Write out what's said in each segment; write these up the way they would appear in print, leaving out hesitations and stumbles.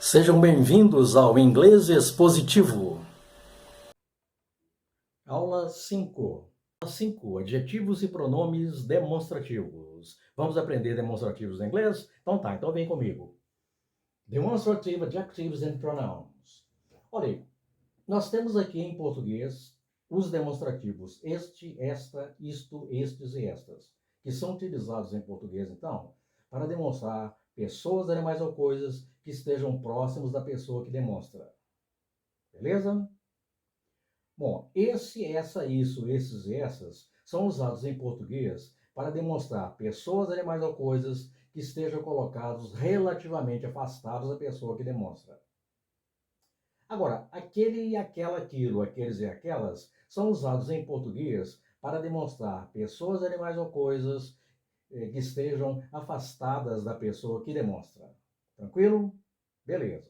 Sejam bem-vindos ao Inglês Expositivo. Aula 5. Aula 5. Adjetivos e pronomes demonstrativos. Vamos aprender demonstrativos em inglês? Então vem comigo. Demonstrative adjectives and pronouns. Olha aí, nós temos aqui em português os demonstrativos este, esta, isto, estes e estas, que são utilizados em português, então, para demonstrar pessoas, animais ou coisas que estejam próximos da pessoa que demonstra. Beleza? Bom, esse, essa, isso, esses e essas são usados em português para demonstrar pessoas, animais ou coisas que estejam colocados relativamente afastados da pessoa que demonstra. Agora, aquele e aquela, aquilo, aqueles e aquelas são usados em português para demonstrar pessoas, animais ou coisas que estejam afastadas da pessoa que demonstra. Tranquilo? Beleza.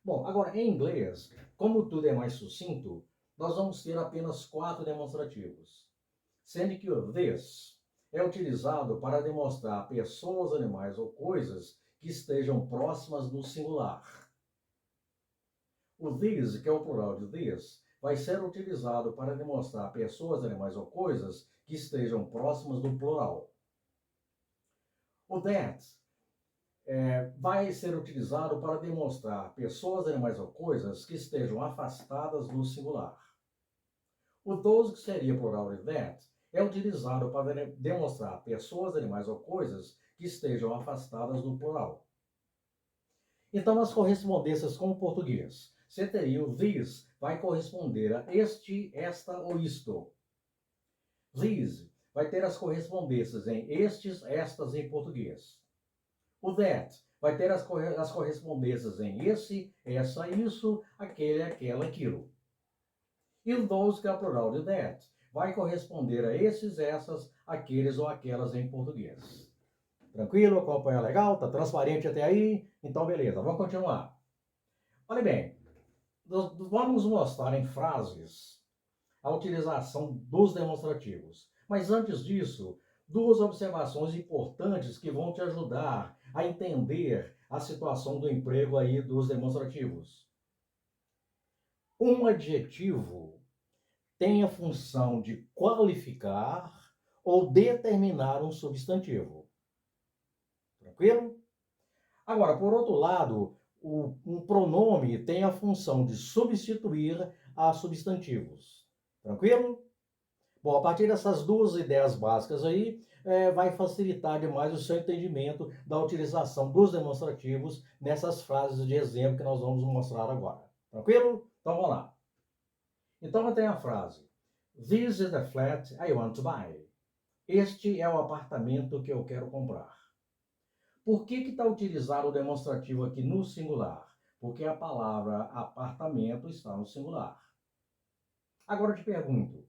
Bom, agora em inglês, como tudo é mais sucinto, nós vamos ter apenas 4 demonstrativos, sendo que o this é utilizado para demonstrar pessoas, animais ou coisas que estejam próximas do singular. O these, que é o plural de this, vai ser utilizado para demonstrar pessoas, animais ou coisas que estejam próximas do plural. O that vai ser utilizado para demonstrar pessoas, animais ou coisas que estejam afastadas do singular. O those, que seria plural de that, é utilizado para demonstrar pessoas, animais ou coisas que estejam afastadas do plural. Então, as correspondências com o português. Você teria o this, vai corresponder a este, esta ou isto. These vai ter as correspondências em estes, estas em português. O that vai ter as correspondências em esse, essa, isso, aquele, aquela, aquilo. E o those, que é o plural de that, vai corresponder a esses, essas, aqueles ou aquelas em português. Tranquilo? Acompanha legal? Tá transparente até aí? Então, beleza, vamos continuar. Olha bem, nós vamos mostrar em frases a utilização dos demonstrativos. Mas antes disso, 2 observações importantes que vão te ajudar a entender a situação do emprego aí dos demonstrativos. Um adjetivo tem a função de qualificar ou determinar um substantivo. Tranquilo? Agora, por outro lado, um pronome tem a função de substituir a substantivos. Tranquilo? Bom, a partir dessas 2 ideias básicas aí, vai facilitar demais o seu entendimento da utilização dos demonstrativos nessas frases de exemplo que nós vamos mostrar agora. Tranquilo? Então vamos lá. Então eu tenho a frase: This is the flat I want to buy. Este é o apartamento que eu quero comprar. Por que está utilizado o demonstrativo aqui no singular? Porque a palavra apartamento está no singular. Agora eu te pergunto,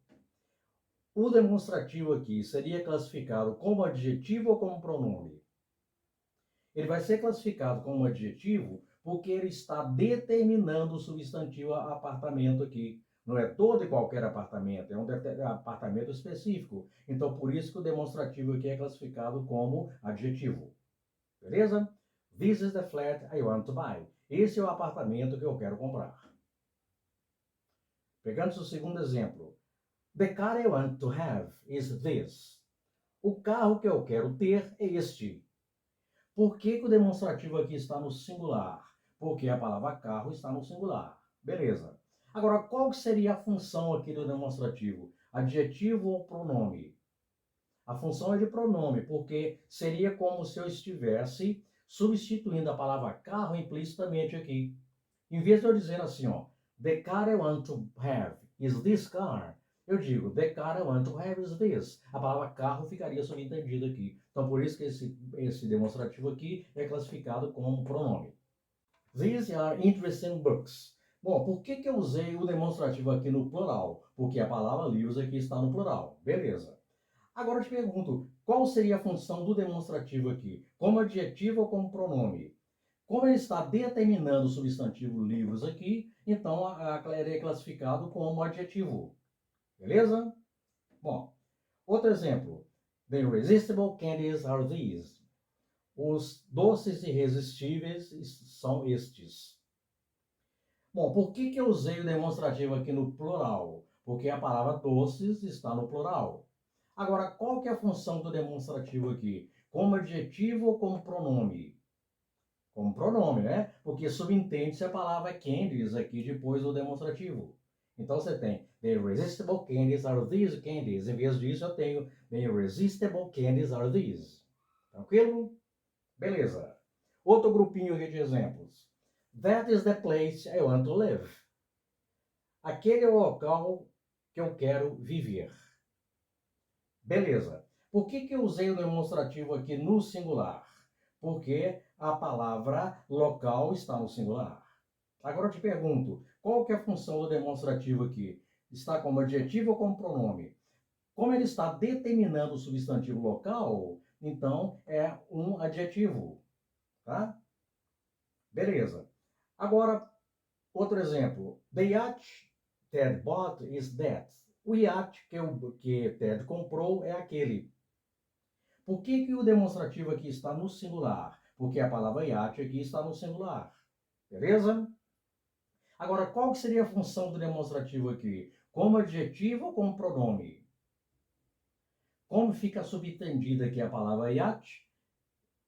o demonstrativo aqui seria classificado como adjetivo ou como pronome? Ele vai ser classificado como adjetivo porque ele está determinando o substantivo apartamento aqui. Não é todo e qualquer apartamento, é um apartamento específico. Então, por isso que o demonstrativo aqui é classificado como adjetivo. Beleza? This is the flat I want to buy. Esse é o apartamento que eu quero comprar. Pegando o segundo exemplo. The car I want to have is this. O carro que eu quero ter é este. Por que o demonstrativo aqui está no singular? Porque a palavra carro está no singular. Beleza. Agora, qual seria a função aqui do demonstrativo? Adjetivo ou pronome? A função é de pronome, porque seria como se eu estivesse substituindo a palavra carro implicitamente aqui. Em vez de eu dizer assim, ó, the car I want to have is this car, eu digo, the car I want to have is this. A palavra carro ficaria subentendida aqui. Então, por isso que esse demonstrativo aqui é classificado como pronome. These are interesting books. Bom, por que eu usei o demonstrativo aqui no plural? Porque a palavra livros aqui está no plural. Beleza. Agora eu te pergunto, qual seria a função do demonstrativo aqui? Como adjetivo ou como pronome? Como ele está determinando o substantivo livros aqui, então ele é classificado como adjetivo. Beleza? Bom, outro exemplo. The irresistible candies are these. Os doces irresistíveis são estes. Bom, por que eu usei o demonstrativo aqui no plural? Porque a palavra doces está no plural. Agora, qual que é a função do demonstrativo aqui? Como adjetivo ou como pronome? Como pronome, né? Porque subentende-se a palavra candies aqui depois do demonstrativo. Então você tem the irresistible candies are these candies. Em vez disso, eu tenho the irresistible candies are these. Tranquilo? Beleza. Outro grupinho aqui de exemplos. That is the place I want to live. Aquele é o local que eu quero viver. Beleza. Por que eu usei o demonstrativo aqui no singular? Porque a palavra local está no singular. Agora eu te pergunto, qual que é a função do demonstrativo aqui? Está como adjetivo ou como pronome? Como ele está determinando o substantivo local, então é um adjetivo, tá? Beleza. Agora, outro exemplo. The yacht Ted bought is that. O iate que Ted comprou é aquele. Por que o demonstrativo aqui está no singular? Porque a palavra iate aqui está no singular. Beleza? Agora, qual seria a função do demonstrativo aqui? Como adjetivo ou como pronome? Como fica subentendida aqui a palavra iate,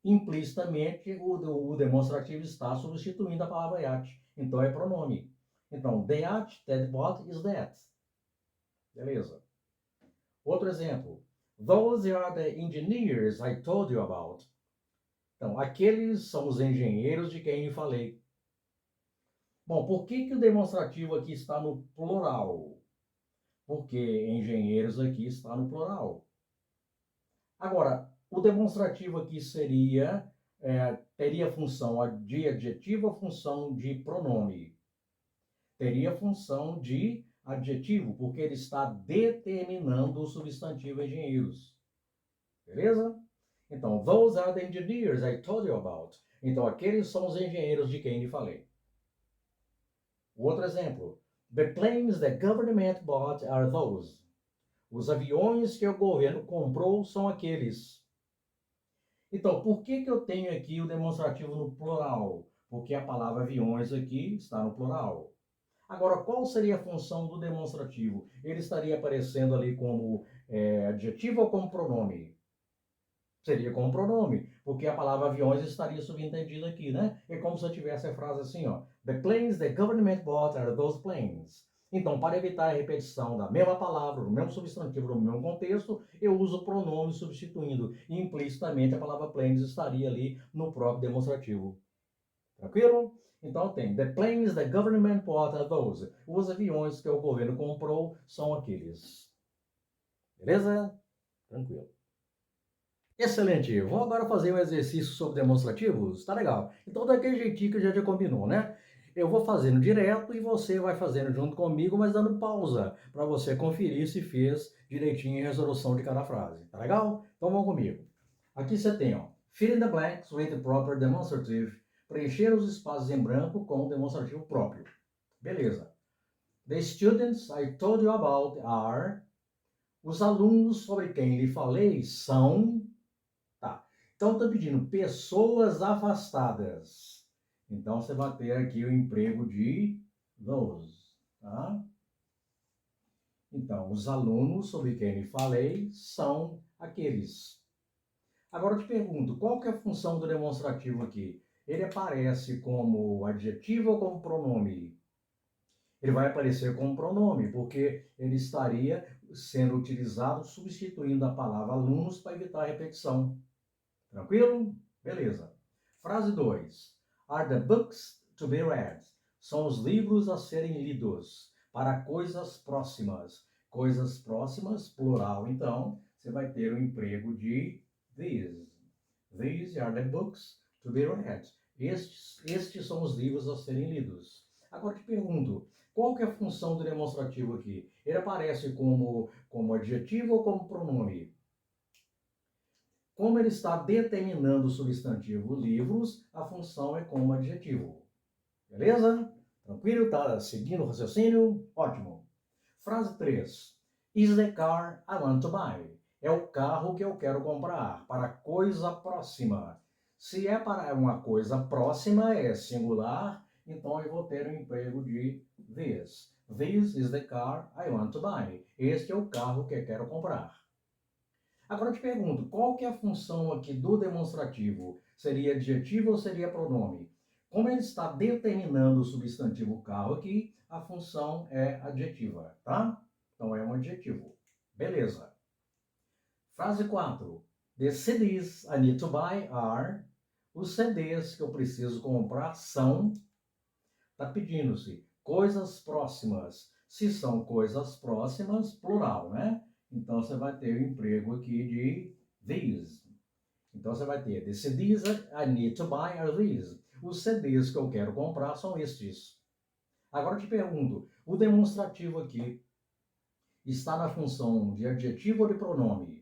implicitamente o demonstrativo está substituindo a palavra iate. Então é pronome. Então, the yacht Ted bought is that. Beleza. Outro exemplo. Those are the engineers I told you about. Então, aqueles são os engenheiros de quem eu falei. Bom, por que o demonstrativo aqui está no plural? Porque engenheiros aqui está no plural. Agora, o demonstrativo aqui teria função de adjetivo ou função de pronome? Teria função de adjetivo, porque ele está determinando o substantivo engenheiros. Beleza? Então, those are the engineers I told you about. Então, aqueles são os engenheiros de quem lhe falei. O outro exemplo. The planes the government bought are those. Os aviões que o governo comprou são aqueles. Então, por que eu tenho aqui o demonstrativo no plural? Porque a palavra aviões aqui está no plural. Agora, qual seria a função do demonstrativo? Ele estaria aparecendo ali como adjetivo ou como pronome? Seria como pronome, porque a palavra aviões estaria subentendida aqui, né? É como se eu tivesse a frase assim, ó. The planes the government bought are those planes. Então, para evitar a repetição da mesma palavra, do mesmo substantivo, no mesmo contexto, eu uso o pronome substituindo. E implicitamente a palavra planes estaria ali no próprio demonstrativo. Tranquilo? Então tem, the planes the government bought are those. Os aviões que o governo comprou são aqueles. Beleza? Tranquilo. Excelente. Vamos agora fazer um exercício sobre demonstrativos? Tá legal. Então, daquele jeitinho que a gente já combinou, né? Eu vou fazendo direto e você vai fazendo junto comigo, mas dando pausa para você conferir se fez direitinho a resolução de cada frase. Tá legal? Então, vamos comigo. Aqui você tem, ó, fill in the blanks with the proper demonstrative. Preencher os espaços em branco com o demonstrativo próprio. Beleza. The students I told you about are... Os alunos sobre quem lhe falei são... Tá. Então, estou pedindo pessoas afastadas. Então, você vai ter aqui o emprego de those. Tá? Então, os alunos sobre quem lhe falei são aqueles. Agora, eu te pergunto, qual que é a função do demonstrativo aqui? Ele aparece como adjetivo ou como pronome? Ele vai aparecer como pronome, porque ele estaria sendo utilizado substituindo a palavra alunos para evitar a repetição. Tranquilo? Beleza. Frase 2. Are the books to be read? São os livros a serem lidos para coisas próximas. Coisas próximas, plural, então, você vai ter o emprego de these. These are the books to be read. Estes são os livros a serem lidos. Agora te pergunto, qual que é a função do demonstrativo aqui? Ele aparece como adjetivo ou como pronome? Como ele está determinando o substantivo livros, a função é como adjetivo. Beleza? Tranquilo? Tá seguindo o raciocínio? Ótimo. Frase 3. Is the car I want to buy? É o carro que eu quero comprar, para coisa próxima. Se é para uma coisa próxima, é singular, então eu vou ter o emprego de this. This is the car I want to buy. Este é o carro que eu quero comprar. Agora eu te pergunto, qual que é a função aqui do demonstrativo? Seria adjetivo ou seria pronome? Como ele está determinando o substantivo carro aqui, a função é adjetiva, tá? Então é um adjetivo. Beleza. Frase 4. The CDs I need to buy are... Os CDs que eu preciso comprar são... Está pedindo-se coisas próximas. Se são coisas próximas, plural, né? Então você vai ter o emprego aqui de these. Então você vai ter the CDs I need to buy are these. Os CDs que eu quero comprar são estes. Agora eu te pergunto, o demonstrativo aqui está na função de adjetivo ou de pronome?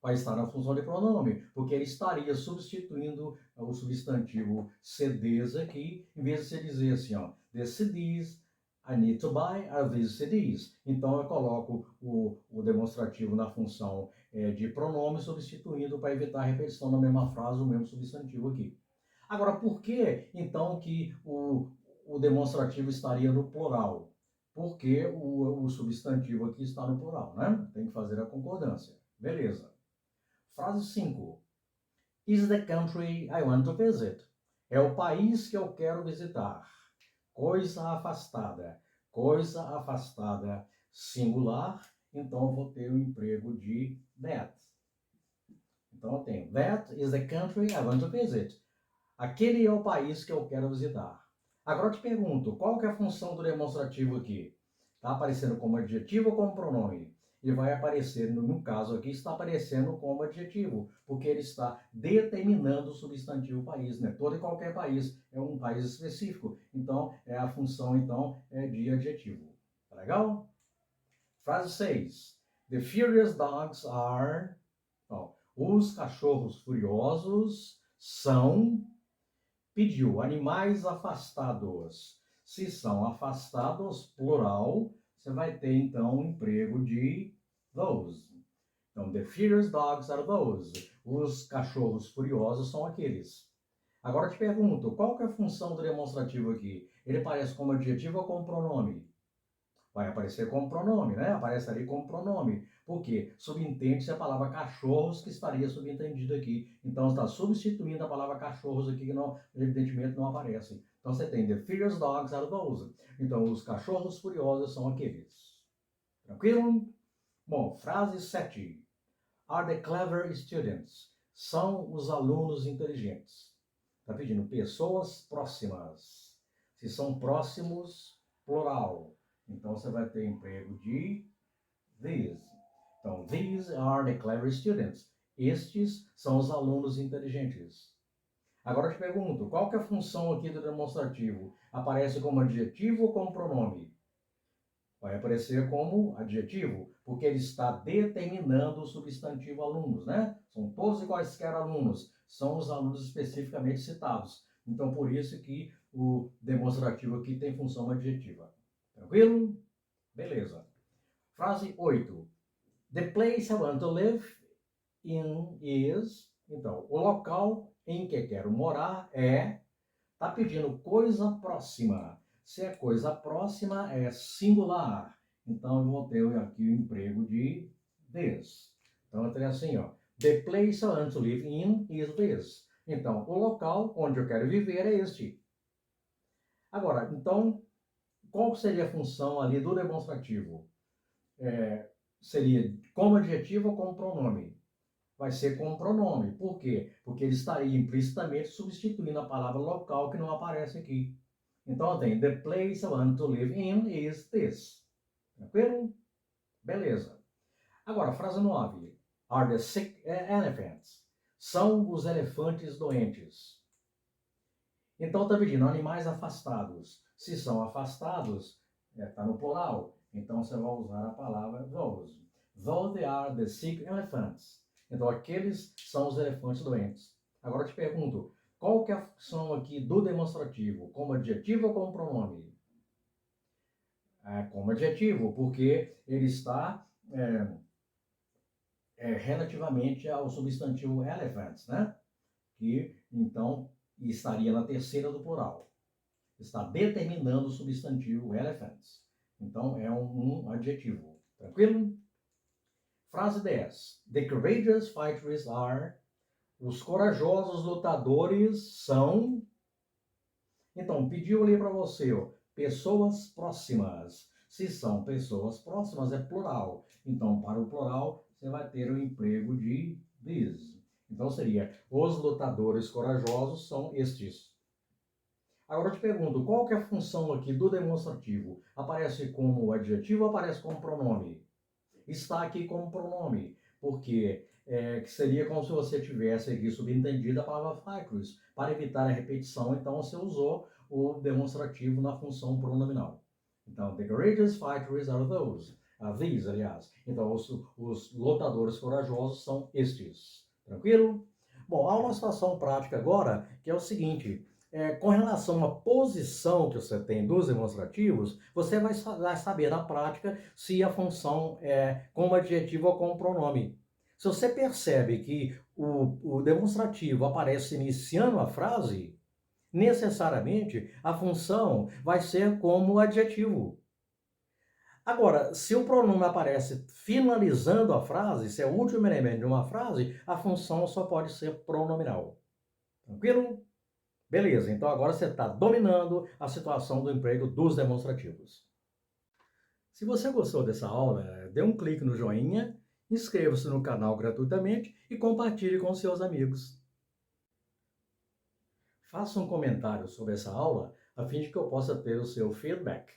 Vai estar na função de pronome, porque ele estaria substituindo o substantivo CDs aqui, em vez de você dizer assim, ó, the CDs I need to buy are these CDs. Então eu coloco o demonstrativo na função de pronome, substituindo para evitar a repetição na mesma frase, o mesmo substantivo aqui. Agora, por que então que o demonstrativo estaria no plural? Porque o substantivo aqui está no plural, né? Tem que fazer a concordância. Beleza. Frase 5. Is the country I want to visit. É o país que eu quero visitar. Coisa afastada. Coisa afastada singular. Então, eu vou ter o emprego de that. Então, eu tenho that is the country I want to visit. Aquele é o país que eu quero visitar. Agora eu te pergunto, qual que é a função do demonstrativo aqui? Está aparecendo como adjetivo ou como pronome? Ele vai aparecer, no caso aqui, está aparecendo como adjetivo, porque ele está determinando o substantivo país, né? Todo e qualquer país é um país específico. Então, a função, então, é de adjetivo. Tá legal? Frase 6. The furious dogs are... Ó, os cachorros furiosos são... Pediu animais afastados. Se são afastados, plural, você vai ter então o emprego de those. Então, the furious dogs are those. Os cachorros furiosos são aqueles. Agora eu te pergunto, qual que é a função do demonstrativo aqui? Ele aparece como adjetivo ou como pronome? Vai aparecer como pronome, né? Aparece ali como pronome. Por quê? Subentende-se a palavra cachorros que estaria subentendida aqui. Então, está substituindo a palavra cachorros aqui, que não, evidentemente não aparece. Então, você tem the furious dogs are those. Então, os cachorros furiosos são aqueles. Tranquilo? Bom, frase 7. Are the clever students. São os alunos inteligentes. Está pedindo pessoas próximas. Se são próximos, plural. Então, você vai ter emprego de these. Então, these are the clever students. Estes são os alunos inteligentes. Agora eu te pergunto, qual que é a função aqui do demonstrativo? Aparece como adjetivo ou como pronome? Vai aparecer como adjetivo, porque ele está determinando o substantivo alunos, né? São todos e quaisquer alunos, são os alunos especificamente citados. Então, por isso que o demonstrativo aqui tem função adjetiva. Tranquilo? Beleza. Frase 8. The place I want to live in is... Então, o local em que quero morar é... Está pedindo coisa próxima. Se é coisa próxima, é singular. Então, eu vou ter aqui o emprego de this. Então, eu tenho assim, ó. The place I want to live in is this. Então, o local onde eu quero viver é este. Agora, então, qual seria a função ali do demonstrativo? Seria como adjetivo ou como pronome? Vai ser como pronome. Por quê? Porque ele estaria implicitamente substituindo a palavra local que não aparece aqui. Então, tem the place I want to live in is this. Tranquilo? Beleza. Agora, frase 9. Are the sick elephants. São os elefantes doentes. Então, está pedindo animais afastados. Se são afastados, está no plural. Então, você vai usar a palavra those. Those are the sick elephants. Então, aqueles são os elefantes doentes. Agora, eu te pergunto, qual que é a função aqui do demonstrativo? Como adjetivo ou como pronome? Como adjetivo, porque ele está relativamente ao substantivo elephants, né? que então estaria na terceira do plural. Está determinando o substantivo elephants. Então é um adjetivo. Tranquilo? Frase 10. The courageous fighters are. Os corajosos lutadores são. Então, pediu ali para você, ó, pessoas próximas. Se são pessoas próximas, é plural. Então, para o plural, você vai ter o emprego de these. Então, seria, os lutadores corajosos são estes. Agora eu te pergunto, qual que é a função aqui do demonstrativo? Aparece como adjetivo ou aparece como pronome? Está aqui como pronome, porque que seria como se você tivesse aqui subentendido a palavra fighters. Para evitar a repetição, então você usou o demonstrativo na função pronominal. Então, the courageous fighters are those. These, aliás. Então, os lutadores corajosos são estes. Tranquilo? Bom, há uma situação prática agora, que é o seguinte. Com relação à posição que você tem dos demonstrativos, você vai saber na prática se a função é como adjetivo ou como pronome. Se você percebe que o demonstrativo aparece iniciando a frase, necessariamente a função vai ser como adjetivo. Agora, se o pronome aparece finalizando a frase, se é o último elemento de uma frase, a função só pode ser pronominal. Tranquilo? Beleza, então agora você está dominando a situação do emprego dos demonstrativos. Se você gostou dessa aula, dê um clique no joinha, inscreva-se no canal gratuitamente e compartilhe com seus amigos. Faça um comentário sobre essa aula a fim de que eu possa ter o seu feedback.